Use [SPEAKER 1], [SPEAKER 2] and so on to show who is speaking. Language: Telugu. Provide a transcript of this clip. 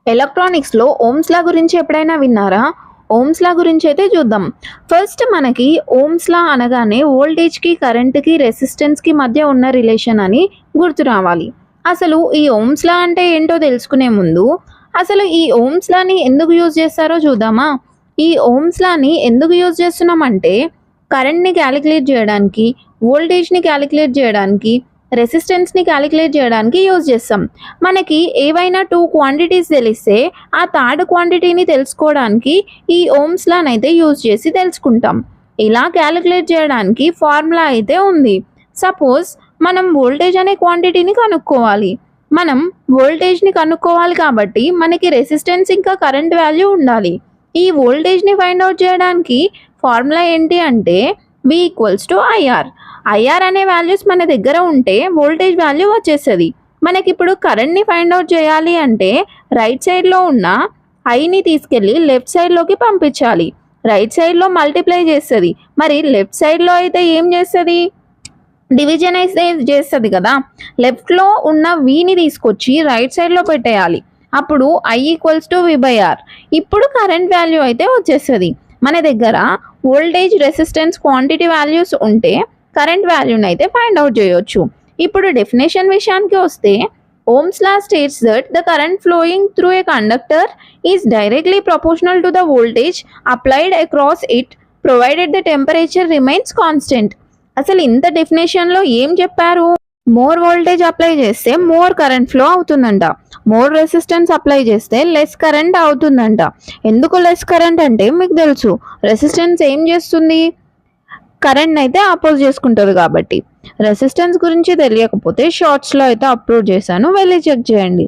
[SPEAKER 1] ఎలక్ట్రానిక్స్‌లో ఓమ్స్ లా గురించి ఎప్పుడైనా విన్నారా? ఓమ్స్ లా గురించి అయితే చూద్దాం. ఫస్ట్ మనకి ఓమ్స్ లా అనగానే వోల్టేజ్‌కి, కరెంట్‌కి, రెసిస్టెన్స్‌కి మధ్య ఉన్న రిలేషన్ అని గుర్తు రావాలి. అసలు ఈ ఓమ్స్ లా అంటే ఏంటో తెలుసుకునే ముందు, అసలు ఈ ఓమ్స్ లాని ఎందుకు యూజ్ చేస్తారో చూద్దామా? ఈ ఓమ్స్ లాని ఎందుకు యూజ్ చేస్తున్నామంటే, కరెంట్‌ని కాలిక్యులేట్ చేయడానికి, వోల్టేజ్‌ని కాలిక్యులేట్ చేయడానికి, రెసిస్టెన్స్‌ని కాలిక్యులేట్ చేయడానికి యూజ్ చేస్తాం. మనకి ఏవైనా 2 క్వాంటిటీస్ తెలిస్తే, ఆ థర్డ్ క్వాంటిటీని తెలుసుకోవడానికి ఈ ఓమ్స్ లానైతే యూజ్ చేసి తెలుసుకుంటాం. ఇలా కాలిక్యులేట్ చేయడానికి ఫార్ములా అయితే ఉంది. సపోజ్ మనం వోల్టేజ్ అనే క్వాంటిటీని కనుక్కోవాలి. మనం వోల్టేజ్‌ని కనుక్కోవాలి కాబట్టి మనకి రెసిస్టెన్స్ ఇంకా కరెంట్ వాల్యూ ఉండాలి. ఈ వోల్టేజ్‌ని ఫైండ్ ఔట్ చేయడానికి ఫార్ములా ఏంటి అంటే V=IR. ఐఆర్ అనే వాల్యూస్ మన దగ్గర ఉంటే వోల్టేజ్ వాల్యూ వచ్చేస్తది. మనకిప్పుడు కరెంట్‌ని ఫైండ్ ఔట్ చేయాలి అంటే రైట్ సైడ్‌లో ఉన్న ఐని తీసుకెళ్ళి లెఫ్ట్ సైడ్‌లోకి పంపించాలి. రైట్ సైడ్‌లో మల్టిప్లై చేస్తది. మరి లెఫ్ట్ సైడ్‌లో అయితే ఏం చేస్తది? డివిజన్ అయితే చేస్తది కదా! లెఫ్ట్‌లో ఉన్న వీని తీసుకొచ్చి రైట్ సైడ్‌లో పెట్టేయాలి. అప్పుడు I=V/R. ఇప్పుడు కరెంట్ వాల్యూ అయితే వచ్చేస్తది. మన దగ్గర వోల్టేజ్, రెసిస్టెన్స్, క్వాంటిటీ వాల్యూస్ ఉంటే కరెంట్ వాల్యూని అయితే ఫైండ్ ఔట్ చేయొచ్చు. ఇప్పుడు డెఫినేషన్ విషయానికి వస్తే, Ohm's law states that the current flowing through a conductor is directly proportional to the voltage applied across it provided the temperature remains constant. అసలు ఇంత డెఫినేషన్లో ఏం చెప్పారు? మోర్ వోల్టేజ్ అప్లై చేస్తే మోర్ కరెంట్ ఫ్లో అవుతుందంట. మోర్ రెసిస్టెన్స్ అప్లై చేస్తే లెస్ కరెంట్ అవుతుందంట. ఎందుకు లెస్ కరెంట్ అంటే మీకు తెలుసు, రెసిస్టెన్స్ ఏం చేస్తుంది? కరెంట్ అయితే అపోజ్ చేసుకుంటుంది కాబట్టి. రెసిస్టెన్స్ గురించి తెలియకపోతే షార్ట్స్లో అయితే అప్లోడ్ చేశాను, వెళ్ళి చెక్ చేయండి.